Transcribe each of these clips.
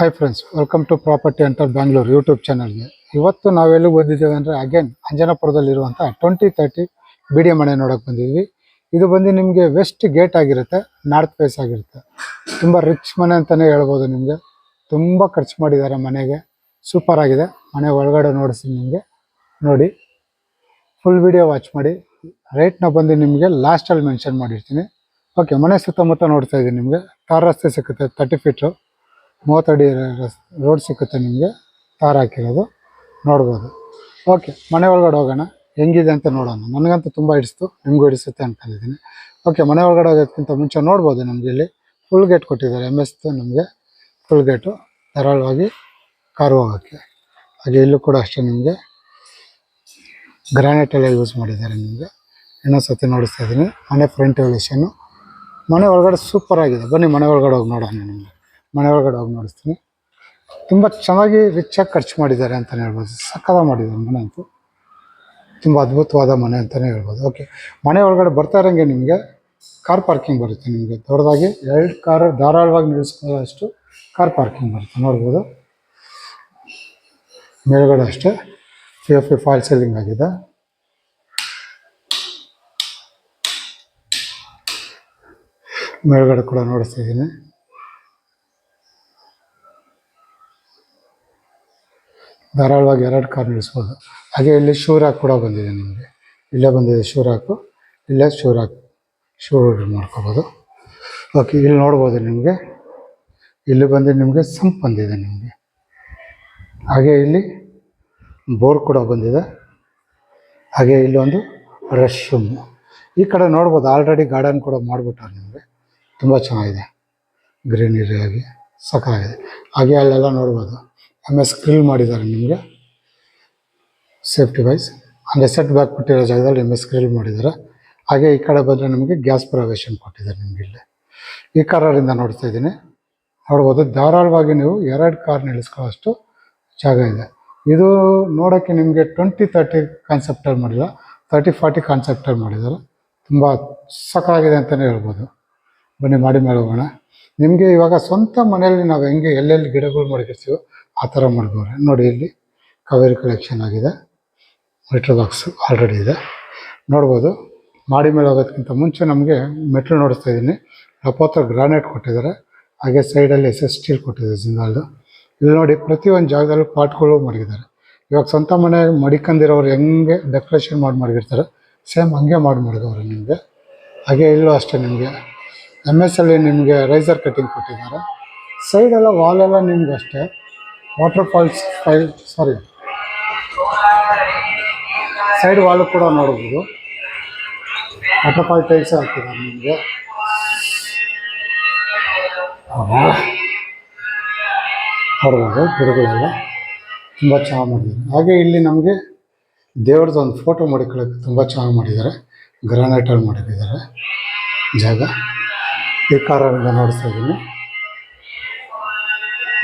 Hi friends, welcome to property hunter Bangalore YouTube ಚಾನಲ್ಗೆ. ಇವತ್ತು ನಾವೆಲ್ಲಿ ಬಂದಿದ್ದೇವೆ ಅಂದರೆ ಅಗೇನ್ ಅಂಜನಾಪುರದಲ್ಲಿರುವಂಥ 2030 ಬಿ ಡಿ ಮನೆ ನೋಡೋಕೆ ಬಂದಿದ್ವಿ. ಇದು ಬಂದು ನಿಮಗೆ ವೆಸ್ಟ್ ಗೇಟ್ ಆಗಿರುತ್ತೆ, ನಾರ್ತ್ ಫೇಸ್ ಆಗಿರುತ್ತೆ. ತುಂಬ ರಿಚ್ ಮನೆ ಅಂತಲೇ ಹೇಳ್ಬೋದು. ನಿಮಗೆ ತುಂಬ ಖರ್ಚು ಮಾಡಿದ್ದಾರೆ ಮನೆಗೆ. ಸೂಪರ್ ಆಗಿದೆ ಮನೆ. ಒಳಗಡೆ ನೋಡಿಸ್ತೀನಿ ನಿಮಗೆ, ನೋಡಿ ಫುಲ್ ವಿಡಿಯೋ ವಾಚ್ ಮಾಡಿ. ರೇಟ್ನ ಬಂದು ನಿಮಗೆ ಲಾಸ್ಟಲ್ಲಿ ಮೆನ್ಷನ್ ಮಾಡಿರ್ತೀನಿ. ಓಕೆ, ಮನೆ ಸುತ್ತಮುತ್ತ ನೋಡ್ತಾ ಇದ್ದೀನಿ. ನಿಮಗೆ ತಾರ್ ರಸ್ತೆ ಸಿಗುತ್ತೆ, 30 ಫೀಟು 30 ಅಡಿ ರೋಡ್ ಸಿಕ್ಕುತ್ತೆ ನಿಮಗೆ. ತಾರ್ ಹಾಕಿರೋದು ನೋಡ್ಬೋದು. ಓಕೆ, ಮನೆ ಒಳಗಡೆ ಹೋಗೋಣ, ಹೆಂಗಿದೆ ಅಂತ ನೋಡೋಣ. ನನಗಂತೂ ತುಂಬ ಹಿಡಿಸ್ತು, ನಿಮಗೂ ಹಿಡಿಸುತ್ತೆ ಅಂದ್ಕೊಂಡಿದ್ದೀನಿ. ಓಕೆ, ಮನೆ ಒಳಗಡೆ ಹೋಗೋದಕ್ಕಿಂತ ಮುಂಚೆ ನೋಡ್ಬೋದು ನಮಗೆ ಇಲ್ಲಿ ಫುಲ್ ಗೇಟ್ ಕೊಟ್ಟಿದ್ದಾರೆ. MS ನಮಗೆ ಫುಲ್ ಗೇಟು ಧಾರಾಳವಾಗಿ ಕಾರು ಹೋಗೋಕ್ಕೆ. ಹಾಗೆ ಇಲ್ಲೂ ಕೂಡ ಅಷ್ಟೇ ನಿಮಗೆ ಗ್ರಾನೈಟ್ ಎಲ್ಲ ಯೂಸ್ ಮಾಡಿದ್ದಾರೆ. ನಿಮಗೆ ಇನ್ನೊಂದು ಸತಿ ನೋಡಿಸ್ತಾ ಇದ್ದೀನಿ. ಮನೆ ಫ್ರಂಟ್ ಎಲಿವೇಷನ್ನು, ಮನೆ ಒಳಗಡೆ ಸೂಪರ್ ಆಗಿದೆ. ಬನ್ನಿ ಮನೆ ಒಳಗಡೆ ಹೋಗಿ ನೋಡೋಣ. ನಿಮಗೆ ಮನೆ ಒಳಗಡೆ ಹೋಗಿ ನೋಡಿಸ್ತೀನಿ. ತುಂಬ ಚೆನ್ನಾಗಿ ರಿಚಾಗಿ ಖರ್ಚು ಮಾಡಿದ್ದಾರೆ ಅಂತಲೇ ಹೇಳ್ಬೋದು. ಸಕ್ಕತ್ತಾಗಿ ಮಾಡಿದ್ದಾರೆ ಮನೆ ಅಂತೂ. ತುಂಬ ಅದ್ಭುತವಾದ ಮನೆ ಅಂತಲೇ ಹೇಳ್ಬೋದು. ಓಕೆ, ಮನೆ ಒಳಗಡೆ ಬರ್ತಾ ಇರೋಂಗೆ ನಿಮಗೆ ಕಾರ್ ಪಾರ್ಕಿಂಗ್ ಬರುತ್ತೆ. ನಿಮಗೆ ದೊಡ್ಡದಾಗಿ 2 ಕಾರು ಧಾರಾಳವಾಗಿ ನಿಲ್ಲಿಸ್ಕೊಳ್ಳೋಷ್ಟು ಕಾರ್ ಪಾರ್ಕಿಂಗ್ ಬರುತ್ತೆ, ನೋಡ್ಬೋದು. ಮೇಲ್ಗಡೆ ಅಷ್ಟೇ POP ಫಾಲ್ ಸೀಲಿಂಗ್ ಆಗಿದೆ. ಮೇಲ್ಗಡೆ ಕೂಡ ನೋಡಿಸ್ತಾ ಇದ್ದೀನಿ. ಧಾರಾಳವಾಗಿ 2 ಕಾರ್ ನಿಲ್ಲಿಸ್ಬೋದು. ಹಾಗೆ ಇಲ್ಲಿ ಶೂ ರ್ಯಾಕ್ ಕೂಡ ಬಂದಿದೆ ನಿಮಗೆ. ಇಲ್ಲೇ ಬಂದಿದೆ ಶೂ ರ್ಯಾಕು, ಇಲ್ಲೇ ಶೂ ಮಾಡ್ಕೋಬೋದು. ಓಕೆ, ಇಲ್ಲಿ ನೋಡ್ಬೋದು ನಿಮಗೆ. ಇಲ್ಲಿ ಬಂದು ನಿಮಗೆ ಸಂಪ್ ಬಂದಿದೆ ನಿಮಗೆ. ಹಾಗೆ ಇಲ್ಲಿ ಬೋರ್ ಕೂಡ ಬಂದಿದೆ. ಹಾಗೆ ಇಲ್ಲೊಂದು ರೆಸ್ಟ್. ಈ ಕಡೆ ನೋಡ್ಬೋದು, ಆಲ್ರೆಡಿ ಗಾರ್ಡನ್ ಕೂಡ ಮಾಡಿಬಿಟ್ಟಾರೆ ನಿಮಗೆ. ತುಂಬ ಚೆನ್ನಾಗಿದೆ, ಗ್ರೀನರಿ ಆಗಿ ಸಕ್ಕತ್ತಾಗಿದೆ. ಹಾಗೆ ಅಲ್ಲೆಲ್ಲ ನೋಡ್ಬೋದು MS ಗ್ರಿಲ್ ಮಾಡಿದ್ದಾರೆ ನಿಮಗೆ ಸೇಫ್ಟಿ ವೈಸ್. ಅಂದರೆ ಸೆಟ್ ಬ್ಯಾಕ್ ಕೊಟ್ಟಿರೋ ಜಾಗದಲ್ಲಿ MS ಗ್ರಿಲ್ ಮಾಡಿದ್ದಾರೆ. ಹಾಗೆ ಈ ಕಡೆ ಬಂದರೆ ನಮಗೆ ಗ್ಯಾಸ್ ಪ್ರೊವಿಷನ್ ಕೊಟ್ಟಿದ್ದಾರೆ ನಿಮಗೆ. ಇಲ್ಲಿ ಈ ಕಾರಿಂದ ನೋಡ್ತಾ ಇದ್ದೀನಿ, ನೋಡ್ಬೋದು. ಧಾರಾಳವಾಗಿ ನೀವು 2 ಕಾರ್ ನಿಲ್ಲಿಸ್ಕೊಳ್ಳೋಷ್ಟು ಜಾಗ ಇದೆ. ಇದು ನೋಡೋಕ್ಕೆ ನಿಮಗೆ 2030 ಕಾನ್ಸೆಪ್ಟಲ್ಲಿ ಮಾಡಿಲ್ಲ, 30-40 ಕಾನ್ಸೆಪ್ಟಲ್ಲಿ ಮಾಡಿದ್ದಾರೆ. ತುಂಬ ಸಕ್ಕತ್ತಾಗಿದೆ ಅಂತಲೇ ಹೇಳ್ಬೋದು. ಬನ್ನಿ ಮಾಡಿ ಮೇಲೆ ಹೋಗೋಣ. ನಿಮಗೆ ಇವಾಗ ಸ್ವಂತ ಮನೆಯಲ್ಲಿ ನಾವು ಹೆಂಗೆ ಎಲ್ಲೆಲ್ಲಿ ಗಿಡಗಳು ಮಡಗಿರ್ತೀವೋ ಆ ಥರ ಮಾಡ್ಬೋರೆ. ನೋಡಿ, ಇಲ್ಲಿ ಕಾವೇರಿ ಕಲೆಕ್ಷನ್ ಆಗಿದೆ. ಮೀಟ್ರ್ ಬಾಕ್ಸು ಆಲ್ರೆಡಿ ಇದೆ, ನೋಡ್ಬೋದು. ಮಾಡಿ ಮೇಲೆ ಹೋಗೋದಕ್ಕಿಂತ ಮುಂಚೆ ನಮಗೆ ಮೆಟ್ಲು ನೋಡಿಸ್ತಾ ಇದ್ದೀನಿ. ಲಪೋತ್ರ ಗ್ರಾನೈಟ್ ಕೊಟ್ಟಿದ್ದಾರೆ. ಹಾಗೆ ಸೈಡಲ್ಲಿ SS ಸ್ಟೀಲ್ ಕೊಟ್ಟಿದ್ದಾರೆ ಜಿಂದಾಲ್ದು. ಇಲ್ಲಿ ನೋಡಿ, ಪ್ರತಿಯೊಂದು ಜಾಗದಲ್ಲೂ ಪಾಟ್ಗಳು ಮಡಗಿದ್ದಾರೆ. ಇವಾಗ ಸ್ವಂತ ಮನೆ ಮಡಿಕೊಂಡಿರೋರು ಹೆಂಗೆ ಡೆಕೋರೇಷನ್ ಮಾಡಿ ಮಡಗಿರ್ತಾರೆ, ಸೇಮ್ ಹಂಗೆ ಮಾಡಿ ಮಡಗವ್ರೆ ನಿಮಗೆ. ಹಾಗೆ ಇಲ್ಲೂ ಅಷ್ಟೇ ನಿಮಗೆ MS ಅಲ್ಲಿ ನಿಮಗೆ ರೈಸರ್ ಕಟ್ಟಿಂಗ್ ಕೊಟ್ಟಿದ್ದಾರೆ. ಸೈಡೆಲ್ಲ ವಾಲೆಲ್ಲ ನಿಮ್ಗೆ ಅಷ್ಟೇ ವಾಟರ್ ಫಾಲ್ಸ್ ಸೈಡ್ ವಾಲು ಕೂಡ ನೋಡ್ಬೋದು. ವಾಟರ್ ಫಾಲ್ ಟೈಲ್ಸ್ ಹಾಕಿದ್ದಾರೆ ನಿಮಗೆ. ನೋಡ್ಬೋದು, ಗಿಡಗಳೆಲ್ಲ ತುಂಬ ಚೆನ್ನಾಗಿ ಮಾಡಿದ್ದಾರೆ. ಹಾಗೆ ಇಲ್ಲಿ ನಮಗೆ ದೇವ್ರದ್ದು ಒಂದು ಫೋಟೋ ಮಡಿಕೊಳ್ಳೋಕ್ಕೆ ತುಂಬ ಚೆನ್ನಾಗಿ ಮಾಡಿದ್ದಾರೆ. ಗ್ರಾನೈಟಲ್ಲಿ ಮಾಡಿದ್ದಾರೆ ಜಾಗ. ಈ ಕಾರಿಂದ ನೋಡಿಸ್ತಾ ಇದ್ದೀನಿ.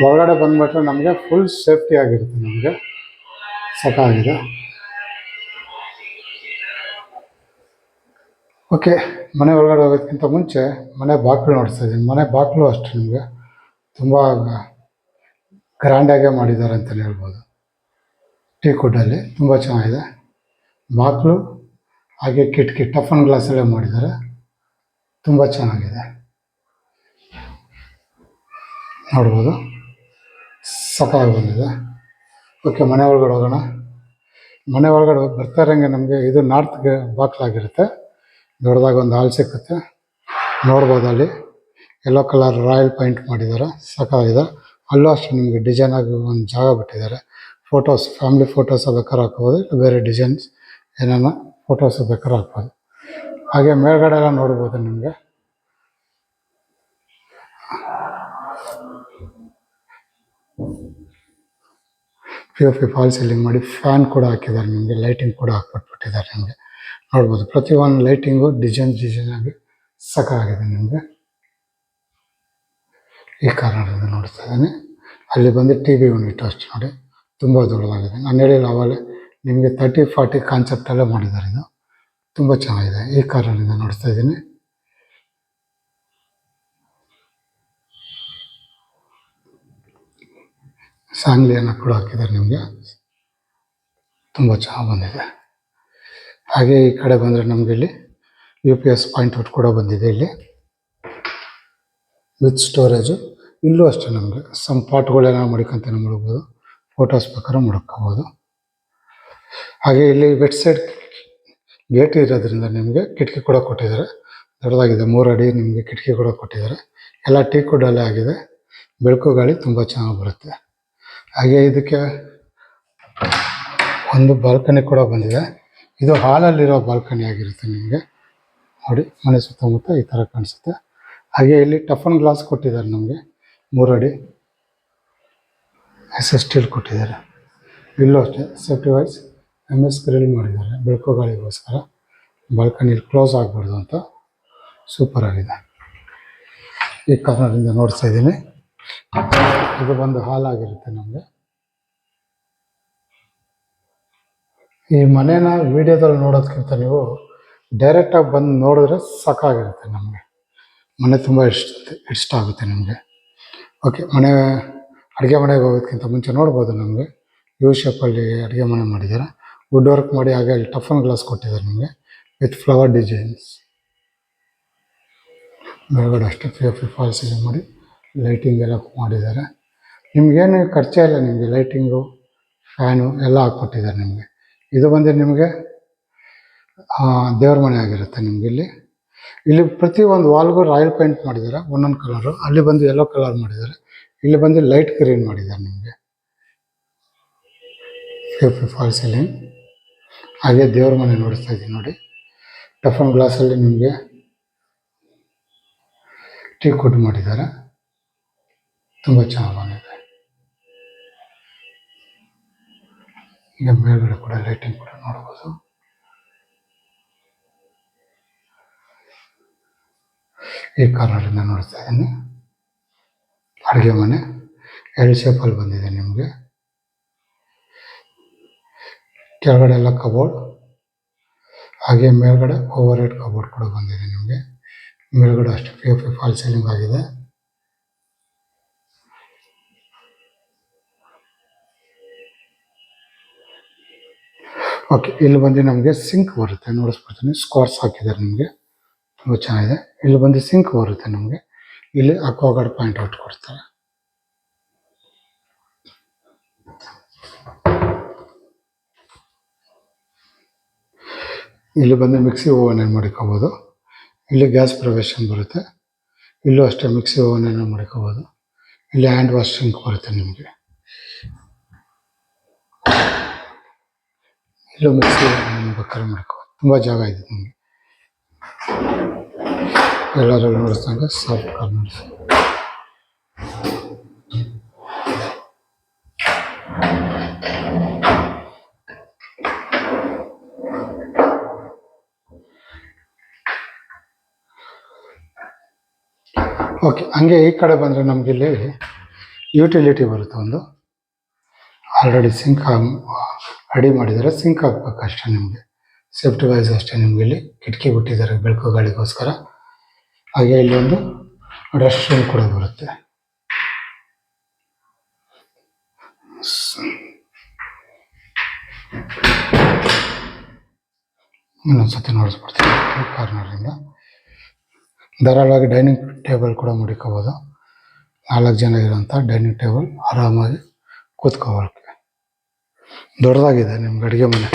ಒಳಗಡೆ ಬಂದುಬಿಟ್ರೆ ನಮಗೆ ಫುಲ್ ಸೇಫ್ಟಿ ಆಗಿರುತ್ತೆ. ನಮಗೆ ಸಖತ್ತಾಗಿದೆ. ಓಕೆ, ಮನೆ ಒಳಗಡೆ ಹೋಗೋದಕ್ಕಿಂತ ಮುಂಚೆ ಮನೆ ಬಾಗಿಲು ನೋಡಿಸ್ತಾ ಇದ್ದೀನಿ. ಮನೆ ಬಾಗಿಲು ಅಷ್ಟೇ ನಿಮಗೆ ತುಂಬ ಗ್ರ್ಯಾಂಡಾಗೇ ಮಾಡಿದ್ದಾರೆ ಅಂತಲೇ ಹೇಳ್ಬೋದು. ಟೀಕುಡ್ಡಲ್ಲಿ ತುಂಬ ಚೆನ್ನಾಗಿದೆ ಬಾಗಿಲು. ಹಾಗೆ ಕಿಟಕಿ ಟಫನ್ ಗ್ಲಾಸಲ್ಲೇ ಮಾಡಿದ್ದಾರೆ, ತುಂಬ ಚೆನ್ನಾಗಿದೆ, ನೋಡ್ಬೋದು. ಸಖತ್ತಾಗಿ ಬಂದಿದೆ. ಓಕೆ, ಮನೆ ಒಳಗಡೆ ಹೋಗೋಣ. ಮನೆ ಒಳಗಡೆ ಬರ್ತಾ ಇರೋಂಗೆ ನಮಗೆ ಇದು ನಾರ್ತ್ಗೆ ಬಾಗಿಲಾಗಿರುತ್ತೆ. ದೊಡ್ಡದಾಗಿ ಒಂದು ಹಾಲ್ ಸಿಕ್ಕುತ್ತೆ, ನೋಡ್ಬೋದು. ಅಲ್ಲಿ ಯೆಲ್ಲೋ ಕಲರ್ ರಾಯಲ್ ಪೈಂಟ್ ಮಾಡಿದ್ದಾರೆ, ಸಖತ್ತಾಗಿದೆ. ಅಲ್ಲೂ ಅಷ್ಟೇ ನಿಮಗೆ ಡಿಸೈನಾಗಿ ಒಂದು ಜಾಗ ಬಿಟ್ಟಿದ್ದಾರೆ. ಫೋಟೋಸ್, ಫ್ಯಾಮಿಲಿ ಫೋಟೋಸ್ ಬೇಕಾದ್ರೆ ಹಾಕ್ಬೋದು, ಬೇರೆ ಡಿಸೈನ್ಸ್ ಏನೇನೋ ಫೋಟೋಸ್ ಬೇಕಾದ್ರೆ ಹಾಕ್ಬೋದು. ಹಾಗೆ ಮೇಲ್ಗಡೆ ಎಲ್ಲ ನೋಡ್ಬೋದು ನಿಮಗೆ. POP ಫಾಲ್ ಸೀಲಿಂಗ್ ಮಾಡಿ ಫ್ಯಾನ್ ಕೂಡ ಹಾಕಿದ್ದಾರೆ ನಿಮಗೆ. ಲೈಟಿಂಗ್ ಕೂಡ ಹಾಕ್ಬಿಟ್ಟಿದ್ದಾರೆ ನಿಮಗೆ, ನೋಡ್ಬೋದು. ಪ್ರತಿಯೊಂದು ಲೈಟಿಂಗು ಡಿಸೈನ್ ಆಗಿ ಸಖತ್ತಾಗಿದೆ ನಿಮಗೆ. ಈ ಕಾರಣದಿಂದ ನೋಡ್ತಾ ಇದ್ದೀನಿ. ಅಲ್ಲಿ ಬಂದು TV ಯೂನಿಟ್ ಅಷ್ಟು ನೋಡಿ, ತುಂಬ ದೊಡ್ಡದಾಗಿದೆ. ನಾನು ಹೇಳಿಲ್ಲ ಆವಾಗಲೇ ನಿಮಗೆ 30-40 ಕಾನ್ಸೆಪ್ಟಲ್ಲೇ ಮಾಡಿದ್ದಾರೆ. ಇದು ತುಂಬ ಚೆನ್ನಾಗಿದೆ. ಈ ಕಾರಣದಿಂದ ನೋಡ್ತಾ ಇದ್ದೀನಿ. ಫ್ಯಾಮಿಲಿಯನ್ನು ಕೂಡ ಹಾಕಿದ್ದಾರೆ ನಿಮಗೆ, ತುಂಬ ಚೆನ್ನಾಗಿ ಬಂದಿದೆ. ಹಾಗೆ ಈ ಕಡೆ ಬಂದರೆ ನಮಗೆ ಇಲ್ಲಿ UPS ಪಾಯಿಂಟ್ ಔಟ್ ಕೂಡ ಬಂದಿದೆ ಇಲ್ಲಿ ವಿತ್ ಸ್ಟೋರೇಜು. ಇಲ್ಲೂ ಅಷ್ಟೇ ನಮಗೆ ಸಮ್ ಪಾಟ್ಗಳೆಲ್ಲ ಮಡಿಕೊಂತಾನೆ ಮಾಡ್ಬೋದು, ಫೋಟೋಸ್ ಬೇಕಾದ್ರೆ ಮಡ್ಕೋಬೋದು. ಹಾಗೆ ಇಲ್ಲಿ ವೆಟ್ ಸೈಡ್ ಗೇಟ್ ಇರೋದ್ರಿಂದ ನಿಮಗೆ ಕಿಟಕಿ ಕೂಡ ಕೊಟ್ಟಿದ್ದಾರೆ, ದೊಡ್ಡದಾಗಿದೆ, 3 ಅಡಿ ನಿಮಗೆ ಕಿಟಕಿ ಕೂಡ ಕೊಟ್ಟಿದ್ದಾರೆ. ಎಲ್ಲ ಟೀ ಕುಡ್ಡಲ್ಲೇ ಆಗಿದೆ, ಬೆಳಕು ಗಾಳಿ ತುಂಬ ಚೆನ್ನಾಗಿ ಬರುತ್ತೆ. ಹಾಗೆ ಇದಕ್ಕೆ ಒಂದು ಬಾಲ್ಕನಿ ಕೂಡ ಬಂದಿದೆ. ಇದು ಹಾಲಲ್ಲಿರೋ ಬಾಲ್ಕನಿ ಆಗಿರುತ್ತೆ ನಿಮಗೆ. ನೋಡಿ, ಮನೆ ಸುತ್ತಮುತ್ತ ಈ ಥರ ಕಾಣಿಸುತ್ತೆ. ಹಾಗೆ ಇಲ್ಲಿ ಟಫನ್ ಗ್ಲಾಸ್ ಕೊಟ್ಟಿದ್ದಾರೆ ನಮಗೆ, 3 ಅಡಿ ಸ್ಟೀಲ್ ಕೊಟ್ಟಿದ್ದಾರೆ. ಇಲ್ಲೂ ಅಷ್ಟೇ ಸೇಫ್ಟಿ ವೈಸ್ MS ಗ್ರಿಲ್ ಮಾಡಿದ್ದಾರೆ, ಬೆಳಕು ಗಾಳಿಗೋಸ್ಕರ. ಬಾಲ್ಕನಿಲಿ ಕ್ಲೋಸ್ ಆಗಬಾರ್ದು ಅಂತ ಸೂಪರ್ ಆಗಿದೆ. ಈ ಕಾರ್ನರಿಂದ ನೋಡ್ತಾ ಇದ್ದೀನಿ, ಇದು ಬಂದು ಹಾಲ್ ಆಗಿರುತ್ತೆ ನಮಗೆ. ಈ ಮನೇನ ವಿಡಿಯೋದಲ್ಲಿ ನೋಡೋದಕ್ಕಿಂತ ನೀವು ಡೈರೆಕ್ಟಾಗಿ ಬಂದು ನೋಡಿದ್ರೆ ಸಾಕಾಗಿರುತ್ತೆ ನಮಗೆ. ಮನೆ ತುಂಬ ಇಷ್ಟ ಆಗುತ್ತೆ ನಿಮಗೆ. ಓಕೆ, ಅಡುಗೆ ಮನೆಗೆ ಹೋಗೋದಕ್ಕಿಂತ ಮುಂಚೆ ನೋಡ್ಬೋದು ನಮಗೆ ಶೇಪಲ್ಲಿ ಅಡುಗೆ ಮನೆ ಮಾಡಿದ್ದಾರೆ, ವುಡ್ ವರ್ಕ್ ಮಾಡಿ. ಹಾಗೆ ಅಲ್ಲಿ ಟಫನ್ ಗ್ಲಾಸ್ ಕೊಟ್ಟಿದ್ದಾರೆ ನಿಮಗೆ ವಿತ್ ಫ್ಲವರ್ ಡಿಸೈನ್ಸ್. ಮೇಲ್ಗಡೆ ಅಷ್ಟೇ POP ಫಾಲ್ ಸೀಲಿಂಗ್ ಮಾಡಿ ಲೈಟಿಂಗ್ ಎಲ್ಲ ಮಾಡಿದ್ದಾರೆ. ನಿಮಗೇನು ಖರ್ಚೇ ಇಲ್ಲ, ನಿಮಗೆ ಲೈಟಿಂಗು ಫ್ಯಾನು ಎಲ್ಲ ಹಾಕ್ಕೊಟ್ಟಿದ್ದಾರೆ ನಿಮಗೆ. ಇದು ಬಂದು ನಿಮಗೆ ದೇವ್ರ ಮನೆ ಆಗಿರುತ್ತೆ ನಿಮಗೆ. ಇಲ್ಲಿ ಪ್ರತಿ ಒಂದು ವಾಲ್ಗೂ ರಾಯಲ್ ಪೇಂಟ್ ಮಾಡಿದ್ದಾರೆ, ಒಂದೊಂದು ಕಲರು. ಅಲ್ಲಿ ಬಂದು ಯೆಲ್ಲೋ ಕಲರ್ ಮಾಡಿದ್ದಾರೆ, ಇಲ್ಲಿ ಬಂದು ಲೈಟ್ ಗ್ರೀನ್ ಮಾಡಿದ್ದಾರೆ ನಿಮಗೆ. POP fall ceiling. ಹಾಗೆ ದೇವ್ರ ಮನೆ ನೋಡಿಸ್ತಾ ಇದ್ದೀನಿ ನೋಡಿ, ಟಫನ್ ಗ್ಲಾಸಲ್ಲಿ ನಿಮಗೆ ಟೀ ಕುಡ್ ಮಾಡಿದ್ದಾರೆ, ತುಂಬ ಚೆನ್ನಾಗಿ ಬಂದಿದೆ. ಈಗ ಮೇಲ್ಗಡೆ ಕೂಡ ಲೈಟಿಂಗ್ ಕೂಡ ನೋಡ್ಬೋದು. ಈ ಕಾರ್ನರಿಂದ ನೋಡ್ತಾ ಇದ್ದೀನಿ, ಅಡುಗೆ ಮನೆ L ಶೇಪಲ್ಲಿ ಬಂದಿದೆ ನಿಮಗೆ. ಕೆಳಗಡೆ ಎಲ್ಲ ಕಬೋರ್ಡ್, ಹಾಗೆ ಮೇಲ್ಗಡೆ ಓವರ್ ಹೆಡ್ ಕಬೋರ್ಡ್ ಕೂಡ ಬಂದಿದೆ ನಿಮಗೆ. ಮೇಲ್ಗಡೆ ಅಷ್ಟೇ POP ಫಾಲ್ ಸೀಲಿಂಗ್ ಆಗಿದೆ. ಓಕೆ, ಇಲ್ಲಿ ಬಂದು ನಮಗೆ ಸಿಂಕ್ ಬರುತ್ತೆ, ನೋಡಿಸ್ಬಿಡ್ತೀನಿ. ಸ್ಕ್ವಾರ್ಸ್ ಹಾಕಿದ್ದಾರೆ ನಿಮಗೆ, ತುಂಬ ಚೆನ್ನಾಗಿದೆ. ಇಲ್ಲಿ ಬಂದು ಸಿಂಕ್ ಬರುತ್ತೆ ನಮಗೆ. ಇಲ್ಲಿ ಅಕ್ವಾಗಾರ್ಡ್ ಪಾಯಿಂಟ್ ಔಟ್ ಕೊಡ್ತಾರೆ. ಇಲ್ಲಿ ಬಂದು ಮಿಕ್ಸಿ ಓವನ್ ಏನು ಮಾಡ್ಕೋಬೋದು. ಇಲ್ಲಿ ಗ್ಯಾಸ್ ಪ್ರೊವಿಷನ್ ಬರುತ್ತೆ, ಇಲ್ಲೂ ಅಷ್ಟೇ ಮಿಕ್ಸಿ ಓವನ್ ಏನು ಮಾಡ್ಕೋಬೋದು. ಇಲ್ಲಿ ಹ್ಯಾಂಡ್ ವಾಶ್ ಸಿಂಕ್ ಬರುತ್ತೆ ನಿಮಗೆ. ಇಲ್ಲೂ ಮಿಕ್ಸಿ ಓವನ್ ಬೇಕಾದ್ರೆ ಮಾಡ್ಕೋಬೋದು, ತುಂಬ ಜಾಗ ಇದೆ ನಿಮಗೆ. ಎಲ್ಲರೂ ನೋಡಿಸ್ದಂಗೆ ಸಾಫ್ಟ್ ಕಾರ್ನರ್ಸ್. ಓಕೆ, ಹಂಗೆ ಈ ಕಡೆ ಬಂದರೆ ನಮಗೆ ಇಲ್ಲಿ ಯುಟಿಲಿಟಿ ಬರುತ್ತೆ ಒಂದು. ಆಲ್ರೆಡಿ ಸಿಂಕ್ ರೆಡಿ ಮಾಡಿದ್ದಾರೆ, ಸಿಂಕ್ ಹಾಕ್ಬೇಕು ಅಷ್ಟೇ ನಿಮಗೆ. ಸೇಫ್ಟಿ ವೈಸ್ ಅಷ್ಟೇ ನಿಮಗೆ ಇಲ್ಲಿ ಕಿಟಕಿ ಬಿಟ್ಟಿದ್ದಾರೆ ಬೆಳಕು ಗಾಳಿಗೋಸ್ಕರ. ಹಾಗೆ ಇಲ್ಲಿ ಒಂದು ರೆಸ್ಟ್ ರೂಮ್ ಕೂಡ ಬರುತ್ತೆ. ಇನ್ನೊಂದ್ಸತಿ ನೋಡಿಸ್ಬಿಡ್ತೀನಿ. ಕಾರ್ನರಿಂದ ಧಾರಾಳವಾಗಿ ಡೈನಿಂಗ್ ಟೇಬಲ್ ಕೂಡ ಮಡಿಕೋಬೋದು. 4 ಜನ ಇರೋಂಥ ಡೈನಿಂಗ್ ಟೇಬಲ್, ಆರಾಮಾಗಿ ಕೂತ್ಕೊಳ್ಳೋಕ್ಕೆ ದೊಡ್ಡದಾಗಿದೆ ನಿಮ್ಗೆ. ಅಡುಗೆ ಮನೆ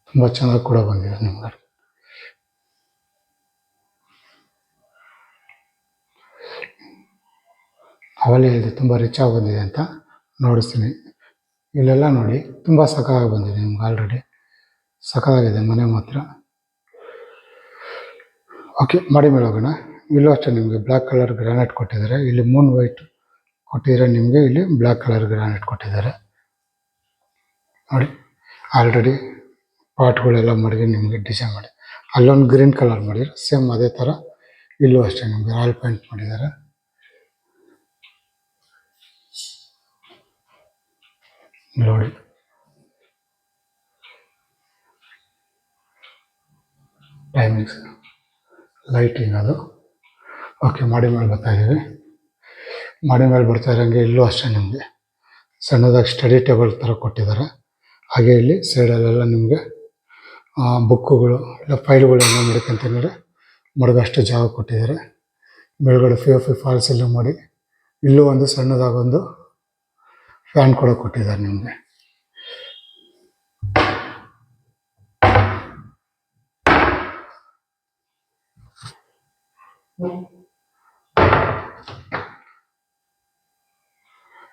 ತುಂಬ ಚೆನ್ನಾಗಿ ಕೂಡ ಬಂದಿದೆ ನಿಮ್ಗೆ. ಅವಲೇ ಇದೆ, ತುಂಬ ರಿಚ್ ಆಗಿ ಬಂದಿದೆ ಅಂತ ನೋಡಿಸ್ತೀನಿ. ಇಲ್ಲೆಲ್ಲ ನೋಡಿ, ತುಂಬ ಸಖತ್ತಾಗಿ ಬಂದಿದೆ ನಿಮ್ಗೆ. ಆಲ್ರೆಡಿ ಸಖತ್ತಾಗಿದೆ ಮನೆ ಮಾತ್ರ. ಓಕೆ, ಮಾಡಿ ಮೇಲೆ ಹೋಗೋಣ. ಇಲ್ಲೂ ಅಷ್ಟೇ ನಿಮಗೆ ಬ್ಲ್ಯಾಕ್ ಕಲರ್ ಗ್ರಾನೈಟ್ ಕೊಟ್ಟಿದ್ದಾರೆ. ಇಲ್ಲಿ ಮೂನ್ ವೈಟ್ ಕೊಟ್ಟಿದ್ದಾರೆ ನಿಮಗೆ, ಇಲ್ಲಿ ಬ್ಲ್ಯಾಕ್ ಕಲರ್ ಗ್ರಾನೈಟ್ ಕೊಟ್ಟಿದ್ದಾರೆ ನೋಡಿ. ಆಲ್ರೆಡಿ ಪಾಟ್ಗಳೆಲ್ಲ ಮಡಗಿ ನಿಮಗೆ ಡಿಸೈನ್ ಮಾಡಿ, ಅಲ್ಲೊಂದು ಗ್ರೀನ್ ಕಲರ್ ಮಾಡಿದ್ದಾರೆ, ಸೇಮ್ ಅದೇ ಥರ ಇಲ್ಲೂ ಅಷ್ಟೇ ನಿಮಗೆ ರಾಯಲ್ ಪೇಂಟ್ ಮಾಡಿದ್ದಾರೆ. ನೋಡಿ, ಟೈಮಿಂಗ್ಸ್, ಲೈಟಿಂಗ್ ಅದು. ಓಕೆ, ಮಾಡಿ ಮೇಲೆ ಬರ್ತಾ ಇದ್ದೀವಿ. ಮಾಡಿ ಮೇಲೆ ಬರ್ತಾ ಇರೋಂಗೆ ಇಲ್ಲೂ ಅಷ್ಟೇ ನಿಮಗೆ ಸಣ್ಣದಾಗಿ ಸ್ಟಡಿ ಟೇಬಲ್ ಥರ ಕೊಟ್ಟಿದ್ದಾರೆ. ಹಾಗೆ ಇಲ್ಲಿ ಸೈಡಲ್ಲೆಲ್ಲ ನಿಮಗೆ ಬುಕ್ಕುಗಳು ಇಲ್ಲ ಫೈಲ್ಗಳೆಲ್ಲ ಮಡ್ಕೊಂತಂದರೆ ಮಡಗೋಷ್ಟು ಜಾಗ ಕೊಟ್ಟಿದ್ದಾರೆ. ಮೇಲ್ಗಡೆ POP ಫಾಲ್ಸ್ ಎಲ್ಲ ಮಾಡಿ ಇಲ್ಲೂ ಒಂದು ಸಣ್ಣದಾಗೊಂದು ಫ್ಯಾನ್ ಕೂಡ ಕೊಟ್ಟಿದ್ದಾರೆ ನಿಮಗೆ.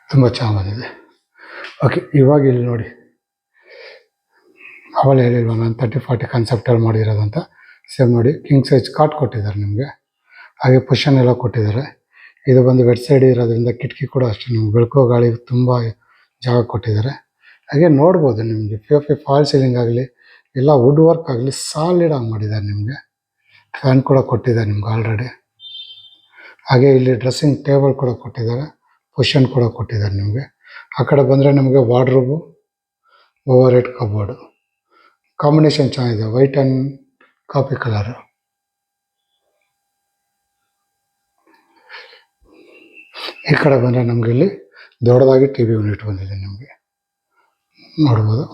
ತುಂಬ ಚೆನ್ನಾಗಿದೆ. ಓಕೆ, ಇವಾಗ ಇಲ್ಲಿ ನೋಡಿ, ಅವಳು ಹೇಳಿಲ್ವ ನಾನು 30-40 ಕಾನ್ಸೆಪ್ಟಲ್ಲಿ ಮಾಡಿರೋದಂತ. ಸೇಮ್ ನೋಡಿ, ಕಿಂಗ್ ಸೈಜ್ ಕಾಟ್ ಕೊಟ್ಟಿದ್ದಾರೆ ನಿಮಗೆ. ಹಾಗೆ ಪುಷನ್ ಎಲ್ಲ ಕೊಟ್ಟಿದ್ದಾರೆ. ಇದು ಬಂದು ವೆಟ್ ಸೈಡ್ ಇರೋದ್ರಿಂದ ಕಿಟಕಿ ಕೂಡ ಅಷ್ಟೇ ನಿಮ್ಗೆ ಬೆಳಕೋ ಗಾಳಿಗೆ ತುಂಬ ಜಾಗ ಕೊಟ್ಟಿದ್ದಾರೆ. ಹಾಗೆ ನೋಡ್ಬೋದು ನಿಮಗೆ POP ಫಾಲ್ ಸೀಲಿಂಗ್ ಆಗಲಿ ಎಲ್ಲ ವುಡ್ ವರ್ಕ್ ಆಗಲಿ ಸಾಲಿಡ್ ಆಗಿ ಮಾಡಿದ್ದಾರೆ. ನಿಮಗೆ ಫ್ಯಾನ್ ಕೂಡ ಕೊಟ್ಟಿದ್ದಾರೆ ನಿಮ್ಗೆ ಆಲ್ರೆಡಿ. ಹಾಗೆ ಇಲ್ಲಿ ಡ್ರೆಸ್ಸಿಂಗ್ ಟೇಬಲ್ ಕೂಡ ಕೊಟ್ಟಿದ್ದಾರೆ, ಪುಷನ್ ಕೂಡ ಕೊಟ್ಟಿದ್ದಾರೆ ನಿಮಗೆ. ಆ ಕಡೆ ಬಂದರೆ ನಮಗೆ wardrobe, over head cupboard combination ಚೆನ್ನಾಗಿದೆ, ವೈಟ್ ಆ್ಯಂಡ್ ಕಾಫಿ ಕಲರು. ಈ ಕಡೆ ಬಂದರೆ ನಮಗೆ ಇಲ್ಲಿ ದೊಡ್ಡದಾಗಿ TV ಯೂನಿಟ್ ಬಂದಿದೆ ನಿಮಗೆ ನೋಡ್ಬೋದು.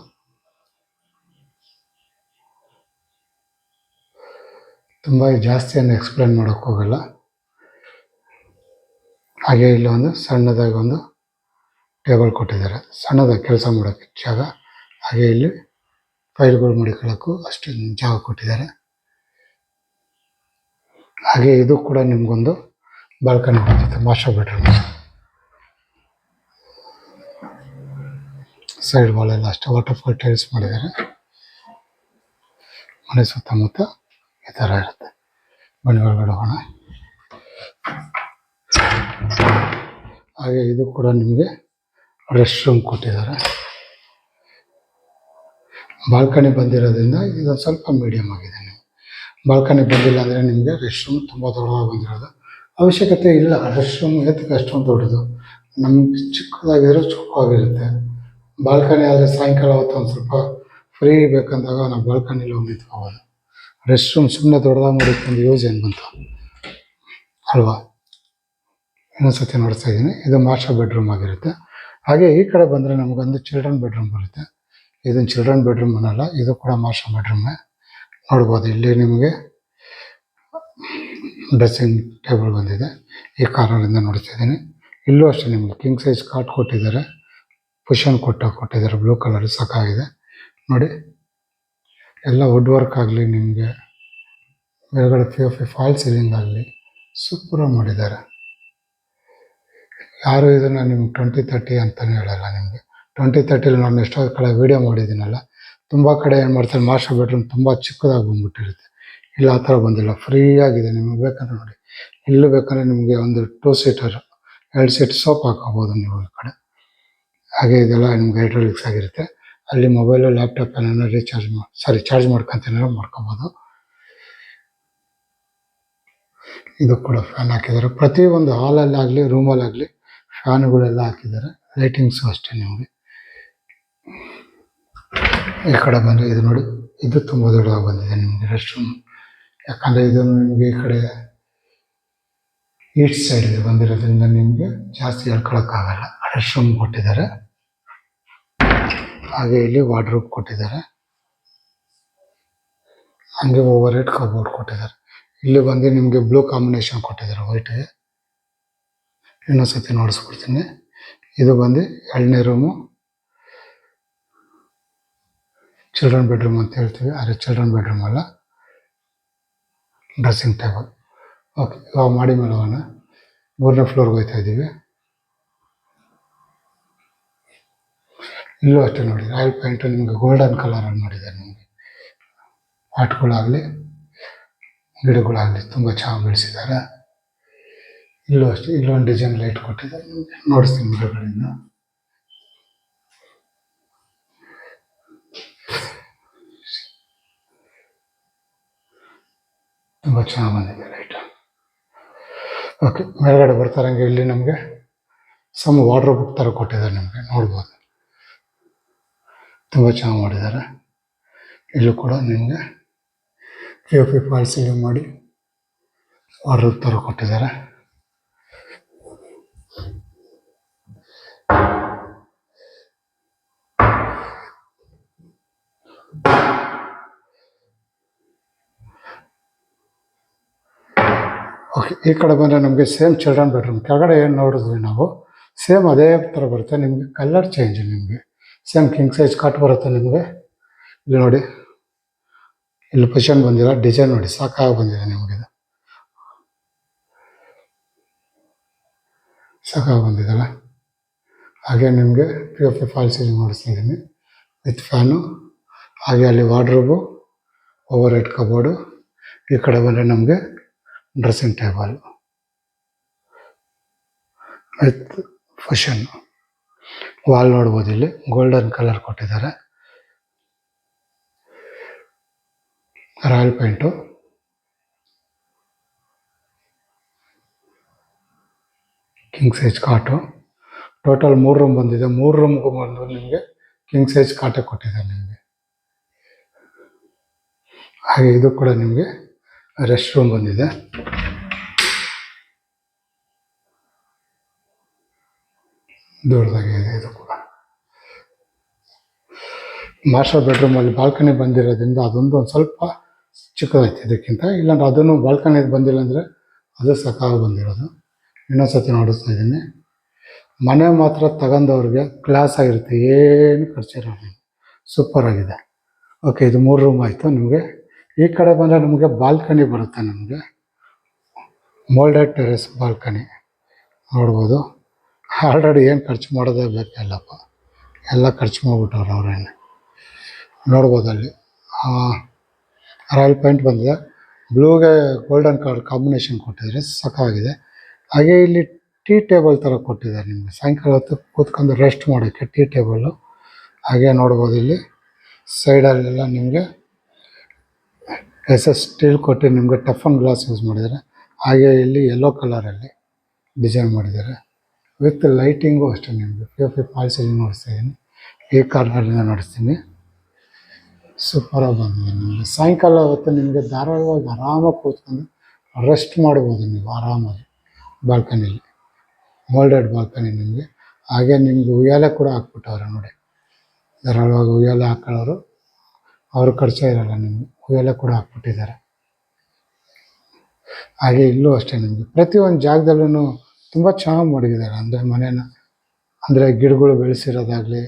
ತುಂಬ ಜಾಸ್ತಿಯನ್ನು ಎಕ್ಸ್ಪ್ಲೇನ್ ಮಾಡೋಕ್ಕೆ ಹೋಗಲ್ಲ. ಹಾಗೆ ಇಲ್ಲಿ ಒಂದು ಸಣ್ಣದಾಗಿ ಒಂದು ಟೇಬಲ್ ಕೊಟ್ಟಿದ್ದಾರೆ, ಸಣ್ಣದಾಗಿ ಕೆಲಸ ಮಾಡೋಕ್ಕೆ ಜಾಗ. ಹಾಗೆ ಇಲ್ಲಿ ಫೈಲ್ಗಳು ಮಡಿಕೊಳ್ಳೋಕ್ಕೂ ಅಷ್ಟು ಜಾಗ ಕೊಟ್ಟಿದ್ದಾರೆ. ಹಾಗೆ ಇದು ಕೂಡ ನಿಮಗೊಂದು ಬಾಲ್ಕನಿ ಬರ್ತೈತೆ, ಮಾಸ್ಟರ್ ಬೆಡ್ರೂಮ್. ಸೈಡ್ ವಾಲೆಲ್ಲ ಅಷ್ಟೇ ವಾಟರ್ಫಾಲ್ ಟೈಲ್ಸ್ ಮಾಡಿದ್ದಾರೆ. ಮನೆ ಸುತ್ತಮುತ್ತ ಈ ಥರ ಇರುತ್ತೆ. ಬನ್ನಿ ಒಳಗಡೆ ಹೋಗೋಣ. ಹಾಗೆ ಇದು ಕೂಡ ನಿಮಗೆ ರೆಸ್ಟ್ ರೂಮ್ ಕೊಟ್ಟಿದ್ದಾರೆ. ಬಾಲ್ಕನಿ ಬಂದಿರೋದ್ರಿಂದ ಇದೊಂದು ಸ್ವಲ್ಪ ಮೀಡಿಯಮ್ ಆಗಿದೆ. ನೀವು ಬಾಲ್ಕನಿ ಬಂದಿಲ್ಲ ಅಂದರೆ ನಿಮಗೆ ರೆಸ್ಟ್ ರೂಮ್ ತುಂಬ ದೊಡ್ಡದಾಗಿ ಬಂದಿರೋದು ಅವಶ್ಯಕತೆ ಇಲ್ಲ. ರೆಸ್ಟ್ ರೂಮ್ ಎತ್ತಕ್ಕೆ ಅಷ್ಟೊಂದು ದೊಡ್ಡದು, ನಮ್ಗೆ ಚಿಕ್ಕದಾಗಿದ್ರೆ ಚಿಕ್ಕವಾಗಿರುತ್ತೆ. ಬಾಲ್ಕನಿ ಆದರೆ ಸಾಯಂಕಾಲ ಹೊತ್ತು ಒಂದು ಸ್ವಲ್ಪ ಫ್ರೀ ಬೇಕಂದಾಗ ನಾವು ಬಾಲ್ಕನಿಲಿ ಹೋಗಿ ನಿಂತ್ಕೋಬೋದು. ರೆಸ್ಟ್ ರೂಮ್ ಸುಮ್ಮನೆ ದೊಡ್ಡದಾಗಿ ಮಾಡಿಕೊಂಡು ಯೂಸ್ ಏನು ಬಂತು ಅಲ್ವಾ. ಇನ್ನೊಂದ್ಸತಿ ನೋಡ್ತಾ ಇದ್ದೀನಿ. ಇದು ಮಾಸ್ಟರ್ ಬೆಡ್ರೂಮ್ ಆಗಿರುತ್ತೆ. ಹಾಗೆ ಈ ಕಡೆ ಬಂದರೆ ನಮಗೊಂದು ಚಿಲ್ಡ್ರನ್ ಬೆಡ್ರೂಮ್ ಬರುತ್ತೆ. ಇದನ್ನು ಚಿಲ್ಡ್ರನ್ ಬೆಡ್ರೂಮ್ ಅನ್ನಲ್ಲ, ಇದು ಕೂಡ ಮಾಸ್ಟರ್ ಬೆಡ್ರೂಮೇ. ನೋಡ್ಬೋದು ಇಲ್ಲಿ ನಿಮಗೆ ಡ್ರೆಸ್ಸಿಂಗ್ ಟೇಬಲ್ ಬಂದಿದೆ. ಈ ಕಾರ್ನರಿಂದ ನೋಡ್ತಾ ಇದ್ದೀನಿ. ಇಲ್ಲೂ ಅಷ್ಟೇ ನಿಮಗೆ ಕಿಂಗ್ ಸೈಜ್ ಕಾಟ್ ಕೊಟ್ಟಿದ್ದಾರೆ, ಪುಷನ್ ಕೊಟ್ಟಿದ್ದಾರೆ, ಬ್ಲೂ ಕಲರ್ ಸಾಕಾಗಿದೆ ನೋಡಿ. ಎಲ್ಲ ವುಡ್ ವರ್ಕ್ ಆಗಲಿ, ನಿಮಗೆ ಮೇಲ್ಗಡೆ POP ಫಾಲ್ ಸೀಲಿಂಗ್ ಆಗಲಿ ಸೂಪರಾಗಿ ಮಾಡಿದ್ದಾರೆ. ಯಾರು ಇದನ್ನು ನಿಮ್ಗೆ 20-30 ಅಂತಲೇ ಹೇಳಲ್ಲ. ನಿಮಗೆ 20-30 ನಾನು ಎಷ್ಟೋ ಕಡೆ ವೀಡಿಯೋ ಮಾಡಿದ್ದೀನಲ್ಲ, ತುಂಬ ಕಡೆ ಏನು ಮಾಡ್ತಾರೆ ಮಾಸ್ಟರ್ ಬೆಡ್ರೂಮ್ ತುಂಬ ಚಿಕ್ಕದಾಗಿ ಬಂದ್ಬಿಟ್ಟಿರುತ್ತೆ. ಇಲ್ಲ ಆ ಥರ ಬಂದಿಲ್ಲ, ಫ್ರೀಯಾಗಿದೆ. ನಿಮಗೆ ಬೇಕಂದ್ರೆ ನೋಡಿ, ಇಲ್ಲೂ ಬೇಕಂದರೆ ನಿಮಗೆ ಒಂದು 2 ಸೀಟರ್ 2 ಸೀಟ್ ಸೋಫಾ ಹಾಕೋಬೋದು ನೀವು ಈ ಕಡೆ. ಹಾಗೆ ಇದೆಲ್ಲ ನಿಮ್ಗೆ ಹೈಡ್ರಾಲಿಕ್ಸ್ ಆಗಿರುತ್ತೆ. ಅಲ್ಲಿ ಮೊಬೈಲು ಲ್ಯಾಪ್ಟಾಪ್ ಏನಾರ ಚಾರ್ಜ್ ಮಾಡ್ಕೊತೇನಾರ ಮಾಡ್ಕೊಬೋದು. ಇದು ಕೂಡ ಫ್ಯಾನ್ ಹಾಕಿದ್ದಾರೆ. ಪ್ರತಿಯೊಂದು ಹಾಲಲ್ಲಾಗಲಿ ರೂಮಲ್ಲಾಗಲಿ ಫ್ಯಾನುಗಳೆಲ್ಲ ಹಾಕಿದ್ದಾರೆ. ಲೈಟಿಂಗ್ಸು ಅಷ್ಟೇ ನಿಮಗೆ. ಈ ಕಡೆ ಬಂದರೆ ಇದು ನೋಡಿ, ಇದು ತುಂಬ ದೊಡ್ಡದಾಗಿ ಬಂದಿದೆ ನಿಮಗೆ ರೆಸ್ಟ್ ರೂಮ್. ಯಾಕಂದರೆ ಇದು ನಿಮಗೆ ಈ ಕಡೆ ಈಸ್ಟ್ ಸೈಡ್ಗೆ ಬಂದಿರೋದ್ರಿಂದ ನಿಮಗೆ ಜಾಸ್ತಿ ಹೇಳ್ಕೊಳಕ್ಕಾಗಲ್ಲ. ರೆಸ್ಟ್ ರೂಮ್ ಕೊಟ್ಟಿದ್ದಾರೆ. ಹಾಗೆ ಇಲ್ಲಿ ವಾರ್ಡ್ರೋಬ್ ಕೊಟ್ಟಿದ್ದಾರೆ. ಹಾಗೆ ಓವರ್ ಹೆಡ್ ಕಬೋರ್ಡ್ ಕೊಟ್ಟಿದ್ದಾರೆ. ಇಲ್ಲಿ ಬಂದು ನಿಮಗೆ ಬ್ಲೂ ಕಾಂಬಿನೇಷನ್ ಕೊಟ್ಟಿದ್ದಾರೆ ವೈಟ್ಗೆ. ಇನ್ನೊಂದ್ಸತಿ ನೋಡಿಸ್ಬಿಡ್ತೀನಿ. ಇದು ಬಂದು 2ನೇ ರೂಮು, ಚಿಲ್ಡ್ರನ್ ಬೆಡ್ರೂಮ್ ಅಂತ ಹೇಳ್ತೀವಿ. ಆದರೆ ಚಿಲ್ಡ್ರನ್ ಬೆಡ್ರೂಮ್ ಅಲ್ಲ, ಡ್ರೆಸ್ಸಿಂಗ್ ಟೇಬಲ್. ಓಕೆ, ಇವಾಗ ಮಾಡಿ ಮೇಲೆ ಹೋಗೋಣ. 3ನೇ ಫ್ಲೋರ್ಗೆ ಹೋಗ್ತಾ ಇದ್ದೀವಿ. ಇಲ್ಲೂ ಅಷ್ಟೇ ನೋಡಿ, ರಾಯಲ್ ಪೇಂಟು ನಿಮಗೆ ಗೋಲ್ಡನ್ ಕಲರಲ್ಲಿ ಮಾಡಿದ್ದಾರೆ. ನಿಮಗೆ ಪಾಟ್ಗಳಾಗಲಿ ಗಿಡಗಳಾಗಲಿ ತುಂಬ ಚೆನ್ನಾಗಿ ಬೆಳೆಸಿದ್ದಾರೆ. ಇಲ್ಲೂ ಅಷ್ಟೇ, ಇಲ್ಲೊಂದು ಡಿಸೈನ್ ಲೈಟ್ ಕೊಟ್ಟಿದ್ದಾರೆ. ನಿಮಗೆ ನೋಡಿಸ್ತೀನಿ ಗಿಡಗಳಿಂದ. ತುಂಬ ಚೆನ್ನಾಗಿ ಬಂದಿದೆ ಲೈಟ್. ಓಕೆ, ಮೇಲ್ಗಡೆ ಬರ್ತಾರಂಗೆ ಇಲ್ಲಿ ನಮಗೆ ಸಮ್ ವಾರ್ಡ್ರೋಬ್ ಬುಕ್ ಥರ ಕೊಟ್ಟಿದ್ದಾರೆ. ನಿಮಗೆ ನೋಡ್ಬೋದು, ತುಂಬ ಚೆನ್ನಾಗಿ ಮಾಡಿದ್ದಾರೆ. ಇಲ್ಲೂ ಕೂಡ ನಿಮಗೆ POP ಫಾಲ್ ಸೀಲಿಂಗ್ ಮಾಡಿ ವಾರ್ಡ್ರೋಬ್ ಥರ ಕೊಟ್ಟಿದ್ದಾರೆ. ಓಕೆ, ಈ ಕಡೆ ಬಂದರೆ ನಮಗೆ ಸೇಮ್ ಚಿಲ್ಡ್ರನ್ ಬೆಡ್ರೂಮ್ ಕೆಳಗಡೆ ಏನು ನೋಡಿದ್ವಿ ನಾವು ಸೇಮ್ ಅದೇ ಥರ ಬರುತ್ತೆ. ನಿಮಗೆ ಕಲರ್ ಚೇಂಜ್, ನಿಮಗೆ ಸೇಮ್ ಕಿಂಗ್ ಸೈಜ್ ಕಾಟ್ ಬರುತ್ತೆ ನಿಮಗೆ. ಇಲ್ಲಿ ನೋಡಿ, ಇಲ್ಲಿ ಪೊಸಿಷನ್ ಬಂದಿಲ್ಲ, ಡಿಸೈನ್ ನೋಡಿ ಸಾಕಾಗಿ ಬಂದಿದೆ ನಿಮಗೆ, ಸಾಕಾಗಿ ಬಂದಿದೆಲ್ಲ. ಹಾಗೆ ನಿಮಗೆ POP ಫಾಲ್ ಸೀಲಿಂಗ್ ಮಾಡಿಸ್ತಿದ್ದೀನಿ ವಿತ್ ಫ್ಯಾನು. ಹಾಗೆ ಅಲ್ಲಿ ವಾರ್ಡ್ರೋಬು, ಓವರ್ ಹೆಡ್ ಕಬೋರ್ಡು. ಈ ಕಡೆ ಬಂದರೆ ನಮಗೆ ಡ್ರೆಸ್ಸಿಂಗ್ ಟೇಬಲ್ ವಿತ್ ಫುಷನ್. ವಾಲ್ ನೋಡ್ಬೋದು, ಇಲ್ಲಿ ಗೋಲ್ಡನ್ ಕಲರ್ ಕೊಟ್ಟಿದ್ದಾರೆ, ರಾಯಲ್ ಪೇಂಟು. ಕಿಂಗ್ ಸೈಜ್ ಕಾಟು. ಟೋಟಲ್ 3 ರೂಮ್ ಬಂದಿದೆ. 3 ರೂಮ್ಗೂ ಬಂದು ನಿಮಗೆ ಕಿಂಗ್ ಸೈಜ್ ಕಾಟೆ ಕೊಟ್ಟಿದ್ದಾರೆ ನಿಮಗೆ. ಹಾಗೆ ಇದು ಕೂಡ ನಿಮಗೆ ರೆಸ್ಟ್ ರೂಮ್ ಬಂದಿದೆ. ದೊಡ್ಡದಾಗಿದೆ ಇದು ಕೂಡ. ಮಾಸ್ಟರ್ ಬೆಡ್ರೂಮಲ್ಲಿ ಬಾಲ್ಕನಿ ಬಂದಿರೋದ್ರಿಂದ ಅದೊಂದು ಸ್ವಲ್ಪ ಚಿಕ್ಕದೈತೆ ಇದಕ್ಕಿಂತ. ಇಲ್ಲಾಂದ್ರೆ ಅದನ್ನು ಬಾಲ್ಕನಿ ಬಂದಿಲ್ಲ ಅಂದರೆ ಅದು ಸಾಕಾಗಿ ಬಂದಿರೋದು. ಇನ್ನೊಂದ್ಸತಿ ನೋಡಿಸ್ತಾ ಇದ್ದೀನಿ. ಮನೆ ಮಾತ್ರ ತಗೊಂಡವ್ರಿಗೆ ಕ್ಲಾಸ್ ಆಗಿರುತ್ತೆ, ಏನು ಖರ್ಚಿರೋದು, ಸೂಪರ್ ಆಗಿದೆ. ಓಕೆ, ಇದು 3 ರೂಮ್ ಆಯಿತು ನಿಮಗೆ. ಈ ಕಡೆ ಬಂದರೆ ನಮಗೆ ಬಾಲ್ಕನಿ ಬರುತ್ತೆ. ನಮಗೆ ಮೋಲ್ಡೆಡ್ ಟೆರೆಸ್ ಬಾಲ್ಕನಿ ನೋಡ್ಬೋದು. ಆಲ್ರೆಡಿ ಏನು ಖರ್ಚು ಮಾಡೋದೇ ಬೇಕಿಲ್ಲಪ್ಪ, ಎಲ್ಲ ಖರ್ಚು ಮಾಡಿಬಿಟ್ಟವ್ರು ಅವರೇನು. ನೋಡ್ಬೋದು ಅಲ್ಲಿ ರಾಯಲ್ ಪೇಂಟ್ ಬಂದಿದೆ, ಬ್ಲೂಗೆ ಗೋಲ್ಡನ್ ಕಲರ್ ಕಾಂಬಿನೇಷನ್ ಕೊಟ್ಟಿದ್ದಾರೆ, ಸಾಕಾಗಿದೆ. ಹಾಗೆ ಇಲ್ಲಿ ಟೀ ಟೇಬಲ್ ಥರ ಕೊಟ್ಟಿದ್ದಾರೆ ನಿಮಗೆ, ಸಾಯಂಕಾಲ ಹೊತ್ತು ಕೂತ್ಕೊಂಡು ರೆಸ್ಟ್ ಮಾಡೋಕ್ಕೆ ಟೀ ಟೇಬಲ್ಲು. ಹಾಗೆ ನೋಡ್ಬೋದು ಇಲ್ಲಿ ಸೈಡಲ್ಲೆಲ್ಲ ನಿಮಗೆ ಸ್ಟೀಲ್ ಕೊಟ್ಟು ನಿಮಗೆ ಟಫನ್ ಗ್ಲಾಸ್ ಯೂಸ್ ಮಾಡಿದ್ದಾರೆ. ಹಾಗೆ ಇಲ್ಲಿ ಯೆಲ್ಲೋ ಕಲರಲ್ಲಿ ಡಿಸೈನ್ ಮಾಡಿದ್ದಾರೆ ವಿತ್ ಲೈಟಿಂಗು ಅಷ್ಟೇ. ನಿಮಗೆ POP ಫಾಲ್ ಸೀಲಿಂಗ್ ನೋಡಿಸ್ತಾ ಇದ್ದೀನಿ, ಈ ಕಾರ್ನರಿಂದ ನೋಡಿಸ್ತೀನಿ. ಸೂಪರಾಗಿ ಬಂದಿದೆ ನಿಮಗೆ. ಸಾಯಂಕಾಲ ಹೊತ್ತು ನಿಮಗೆ ಧಾರಾಳವಾಗಿ ಆರಾಮಾಗಿ ಕೂತ್ಕೊಂಡು ರೆಸ್ಟ್ ಮಾಡ್ಬೋದು ನೀವು ಆರಾಮಾಗಿ ಬಾಲ್ಕನಿಲಿ, ಮೋಲ್ಡೆಡ್ ಬಾಲ್ಕನಿ ನಿಮಗೆ. ಹಾಗೆ ನಿಮಗೆ ಉಯ್ಯಾಲೆ ಕೂಡ ಹಾಕ್ಬಿಟ್ಟವ್ರೆ ನೋಡಿ, ಧಾರಾಳವಾಗಿ ಉಯ್ಯಾಲೆ ಹಾಕೊಳ್ಳೋರು ಅವರು ಖರ್ಚೇ ಇರೋಲ್ಲ, ನಿಮಗೆ ಉಯ್ಯಾಲೆ ಕೂಡ ಹಾಕ್ಬಿಟ್ಟಿದ್ದಾರೆ. ಹಾಗೆ ಇಲ್ಲೂ ಅಷ್ಟೇ ನಿಮಗೆ ಪ್ರತಿಯೊಂದು ಜಾಗದಲ್ಲೂ ತುಂಬ ಚೆನ್ನಾಗಿ ಮಡಗಿದ್ದಾರೆ. ಅಂದರೆ ಮನೇನ ಅಂದರೆ ಗಿಡಗಳು ಬೆಳೆಸಿರೋದಾಗಲಿ,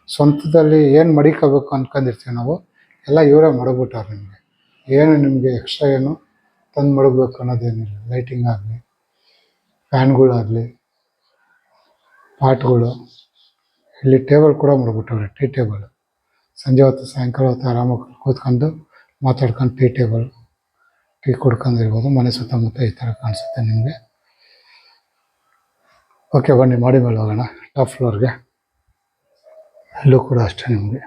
ಸ್ವಂತದಲ್ಲಿ ಏನು ಮಡಿಕೋಬೇಕು ಅಂದ್ಕೊಂಡಿರ್ತೀವಿ ನಾವು, ಎಲ್ಲ ಇವರೇ ಮಡಗ್ಬಿಟ್ಟವ್ರು ನಿಮಗೆ. ಏನು ನಿಮಗೆ ಎಕ್ಸ್ಟ್ರಾ ಏನು ತಂದು ಮಡಗಬೇಕು ಅನ್ನೋದೇನಿಲ್ಲ. ಲೈಟಿಂಗ್ ಆಗಲಿ, ಫ್ಯಾನ್ಗಳಾಗಲಿ, ಪಾಟ್ಗಳು, ಇಲ್ಲಿ ಟೇಬಲ್ ಕೂಡ ಮಡಗ್ಬಿಟ್ಟವ್ರೆ, ಟೀ ಟೇಬಲ್. ಸಂಜೆ ಹೊತ್ತು ಸಾಯಂಕಾಲ ಹೊತ್ತು ಆರಾಮಾಗಿ ಕೂತ್ಕೊಂಡು ಮಾತಾಡ್ಕೊಂಡು ಟೀ ಕುಡ್ಕೊಂಡಿರ್ಬೋದು. ಮನೆ ಸುತ್ತಮುತ್ತ ಈ ಥರ ಕಾಣಿಸುತ್ತೆ ನಿಮಗೆ. ಓಕೆ, ಬನ್ನಿ ಮಾಡಿ ಮೇಲೆ ಹೋಗೋಣ ಟಾಪ್ ಫ್ಲೋರ್ಗೆ. ಇಲ್ಲೂ ಕೂಡ ಅಷ್ಟೇ ನಿಮಗೆ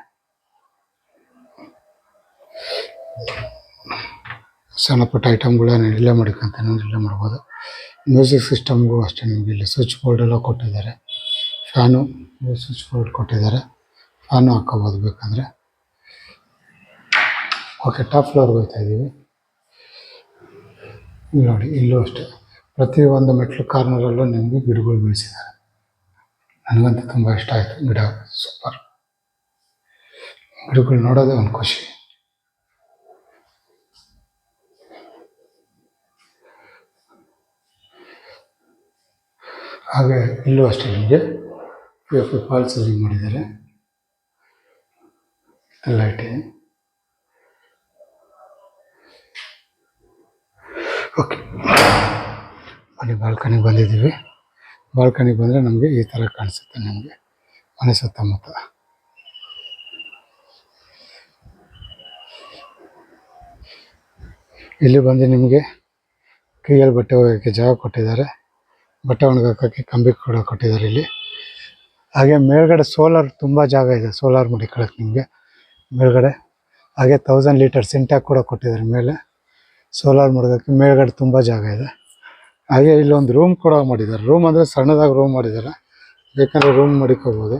ಸಣ್ಣ ಪುಟ್ಟ ಐಟಮ್ಗಳನ್ನ ಇಲ್ಲೇ ಮಾಡ್ಕೊಂತಾನೆ ಇಲ್ಲೇ ಮಾಡ್ಬೋದು. ಮ್ಯೂಸಿಕ್ ಸಿಸ್ಟಮ್ಗೂ ಅಷ್ಟೇ ನಿಮಗೆ ಇಲ್ಲಿ ಸ್ವಿಚ್ ಬೋರ್ಡೆಲ್ಲ ಕೊಟ್ಟಿದ್ದಾರೆ. ಫ್ಯಾನು ಸ್ವಿಚ್ ಬೋರ್ಡ್ ಕೊಟ್ಟಿದ್ದಾರೆ, ಫ್ಯಾನು ಹಾಕ್ಕೋಬೋದು ಬೇಕಂದರೆ. ಓಕೆ, ಟಾಪ್ ಫ್ಲೋರ್ಗೆ ಹೋಗ್ತಾ ಇದ್ದೀವಿ. ನೋಡಿ, ಇಲ್ಲೂ ಅಷ್ಟೇ ಪ್ರತಿಯೊಂದು ಮೆಟ್ಲು ಕಾರ್ನರಲ್ಲೂ ನಿಮಗೆ ಗಿಡಗಳು ಬೆಳೆಸಿದ್ದಾರೆ. ನನಗಂತೂ ತುಂಬ ಇಷ್ಟ ಆಯಿತು ಗಿಡ, ಸೂಪರ್. ಗಿಡಗಳು ನೋಡೋದೇ ಒಂದು ಖುಷಿ. ಹಾಗೆ ಇಲ್ಲೂ ಅಷ್ಟೇ ನಿಮಗೆ POP ಫಾಲ್ ಸೀಲಿಂಗ್ ಮಾಡಿದ್ದಾರೆ, ಲೈಟಿಂಗ್. ಓಕೆ, ಅಲ್ಲಿ ಬಾಲ್ಕನಿಗೆ ಬಂದಿದ್ದೀವಿ. ಬಾಲ್ಕನಿಗೆ ಬಂದರೆ ನಮಗೆ ಈ ಥರ ಕಾಣಿಸುತ್ತೆ ನಿಮಗೆ ಮನೆ ಸುತ್ತಮುತ್ತ. ಇಲ್ಲಿ ಬಂದು ನಿಮಗೆ ಕೈಯಲ್ಲಿ ಬಟ್ಟೆ ಒಗೆಯೋಕ್ಕೆ ಜಾಗ ಕೊಟ್ಟಿದ್ದಾರೆ, ಬಟ್ಟೆ ಒಣಗಾಕೋಕ್ಕೆ ಕಂಬಿ ಕೂಡ ಕೊಟ್ಟಿದ್ದಾರೆ ಇಲ್ಲಿ. ಹಾಗೆ ಮೇಲ್ಗಡೆ ಸೋಲಾರ್ ತುಂಬ ಜಾಗ ಇದೆ, ಸೋಲಾರ್ ಮಡಿಕೊಳ್ಳೋಕ್ಕೆ ನಿಮಗೆ ಮೇಲ್ಗಡೆ. ಹಾಗೆ 1000 ಲೀಟರ್ ಸಿಂಟ್ಯಾಕ್ ಕೂಡ ಕೊಟ್ಟಿದ್ದಾರೆ ಮೇಲೆ, ಸೋಲಾರ್ ಮಡಗೋಕ್ಕೆ ಮೇಲ್ಗಡೆ ತುಂಬ ಜಾಗ ಇದೆ. ಹಾಗೆ ಇಲ್ಲೊಂದು ರೂಮ್ ಕೂಡ ಮಾಡಿದ್ದಾರೆ. ರೂಮ್ ಅಂದರೆ ಸಣ್ಣದಾಗಿ ರೂಮ್ ಮಾಡಿದ್ದಾರೆ, ಬೇಕಂದರೆ ರೂಮ್ ಮಡಿಕೋಬೋದು.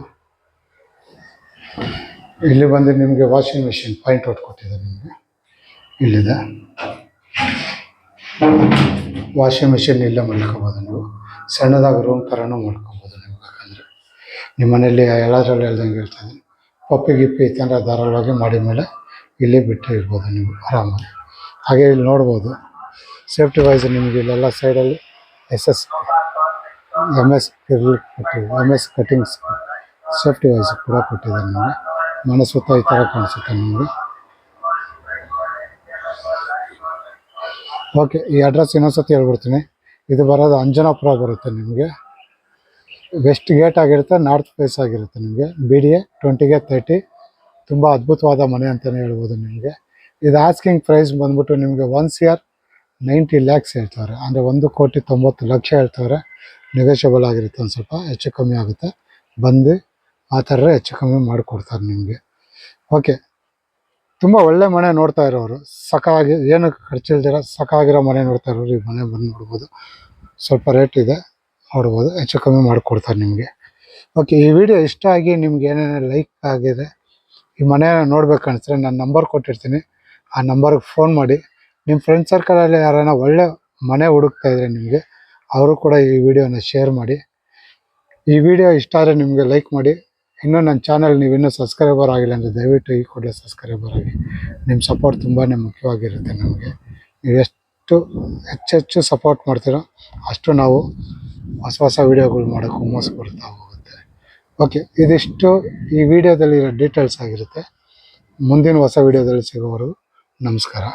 ಇಲ್ಲಿ ಬಂದು ನಿಮಗೆ ವಾಷಿಂಗ್ ಮಿಷಿನ್ ಪಾಯಿಂಟ್ ಔಟ್ ಕೊಟ್ಟಿದ್ದಾರೆ ನಿಮಗೆ, ಇಲ್ಲಿದೆ ವಾಷಿಂಗ್ ಮಿಷಿನ್. ಇಲ್ಲೇ ಮಲ್ಕೋಬೋದು ನೀವು, ಸಣ್ಣದಾಗಿ ರೂಮ್ ಥರನೂ ಮಾಡ್ಕೋಬೋದು ನೀವು ಬೇಕಂದರೆ. ನಿಮ್ಮ ಮನೇಲಿ ಎಲ್ಲದರಲ್ಲೂ ಹೇಳ್ದಂಗೆ ಹೇಳ್ತಾಯಿದ್ದೀನಿ, ಪಪ್ಪಿ ಗಿಪ್ಪಿ ಇತ್ತಂದರೆ ಧಾರಾಳವಾಗಿ ಮಾಡಿ ಮೇಲೆ ಇಲ್ಲೇ ಬಿಟ್ಟು ಇರ್ಬೋದು ನೀವು ಆರಾಮಾಗಿ. ಹಾಗೆ ಇಲ್ಲಿ ನೋಡ್ಬೋದು ಸೇಫ್ಟಿ ವೈಸ್ ನಿಮಗೆ ಇಲ್ಲೆಲ್ಲ ಸೈಡಲ್ಲಿ SS MS MS cuttings safety wise ಕೂಡ ಕೊಟ್ಟಿದ್ದಾರೆ ನಿಮಗೆ. ಮನೆ ಸುತ್ತ ಈ ಥರ ಕಾಣಿಸುತ್ತೆ ನಿಮಗೆ. ಓಕೆ, ಈ ಅಡ್ರೆಸ್ ಇನ್ನೊಂದ್ಸತಿ ಹೇಳ್ಬಿಡ್ತೀನಿ. ಇದು ಬರೋದು ಅಂಜನಾಪುರ ಬರುತ್ತೆ ನಿಮಗೆ. ವೆಸ್ಟ್ ಗೇಟ್ ಆಗಿರುತ್ತೆ, ನಾರ್ತ್ ಫೇಸ್ ಆಗಿರುತ್ತೆ ನಿಮಗೆ. BDA 20ಗೆ 30, ತುಂಬ ಅದ್ಭುತವಾದ ಮನೆ ಅಂತಲೇ ಹೇಳ್ಬೋದು ನಿಮಗೆ. ಇದು ಆಸ್ಕಿಂಗ್ ಪ್ರೈಸ್ ಬಂದ್ಬಿಟ್ಟು ನಿಮಗೆ 1,90 lakhs ಹೇಳ್ತಾರೆ, ಅಂದರೆ 1,90,00,000 ಹೇಳ್ತಾರೆ. ನೆಗೋಷಿಯಬಲ್ ಆಗಿರುತ್ತೆ, ಒಂದು ಸ್ವಲ್ಪ ಹೆಚ್ಚು ಕಮ್ಮಿ ಆಗುತ್ತೆ. ಬಂದು ಆ ಥರ ಹೆಚ್ಚು ಕಮ್ಮಿ ಮಾಡಿಕೊಡ್ತಾರೆ ನಿಮಗೆ. ಓಕೆ, ತುಂಬ ಒಳ್ಳೆ ಮನೆ ನೋಡ್ತಾ ಇರೋರು, ಸಕಾಗಿ ಏನು ಖರ್ಚಿಲ್ದಿರ ಸಕಾಗಿರೋ ಮನೆ ನೋಡ್ತಾ ಇರೋರು ಈ ಮನೆ ಬಂದು ನೋಡ್ಬೋದು. ಸ್ವಲ್ಪ ರೇಟ್ ಇದೆ, ನೋಡ್ಬೋದು, ಹೆಚ್ಚು ಕಮ್ಮಿ ಮಾಡಿಕೊಡ್ತಾರೆ ನಿಮಗೆ. ಓಕೆ, ಈ ವಿಡಿಯೋ ಇಷ್ಟ ಆಗಿ ನಿಮ್ಗೆ ಏನೇನು ಲೈಕ್ ಆಗಿದೆ, ಈ ಮನೆನ ನೋಡ್ಬೇಕು ಅನಿಸಿದ್ರೆ ನಾನು ನಂಬರ್ ಕೊಟ್ಟಿರ್ತೀನಿ, ಆ ನಂಬರ್ಗೆ ಫೋನ್ ಮಾಡಿ. ನಿಮ್ಮ ಫ್ರೆಂಡ್ ಸರ್ಕಲಲ್ಲಿ ಯಾరైనా ಒಳ್ಳೆ ಮನೆ ಹುಡುಕ್ತಾ ಇದ್ರೆ ನಿಮಗೆ, ಅವರು ಕೂಡ ಈ ವಿಡಿಯೋನ ಶೇರ್ ಮಾಡಿ. ಈ ವಿಡಿಯೋ ಇಷ್ಟ ಆದರೆ ನಿಮಗೆ ಲೈಕ್ ಮಾಡಿ. ಇನ್ನೂ ನನ್ನ ಚಾನಲ್ ನೀವಿನ್ನೂ ಸಬ್ಸ್ಕ್ರೈಬರ್ ಆಗಿಲ್ಲ ಅಂದರೆ ದಯವಿಟ್ಟು ಈ ಕೂಡಲೇ ಸಬ್ಸ್ಕ್ರೈಬರ್ ಆಗಿ. ನಿಮ್ಮ ಸಪೋರ್ಟ್ ತುಂಬಾ ಮುಖ್ಯವಾಗಿರುತ್ತೆ ನಮಗೆ. ನೀವು ಹೆಚ್ಚೆಚ್ಚು ಸಪೋರ್ಟ್ ಮಾಡ್ತೀರೋ ಅಷ್ಟು ನಾವು ಹೊಸ ವೀಡಿಯೋಗಳು ಮಾಡೋಕ್ಕೆ ಹುಮ್ಮಸ್ಸು ಬರ್ತಾ ಹೋಗುತ್ತೆ. ಓಕೆ, ಇದಿಷ್ಟು ಈ ವಿಡಿಯೋದಲ್ಲಿರೋ ಡೀಟೇಲ್ಸ್ ಆಗಿರುತ್ತೆ. ಮುಂದಿನ ಹೊಸ ವೀಡಿಯೋದಲ್ಲಿ ಸಿಗೋವರೆಗೂ ನಮಸ್ಕಾರ.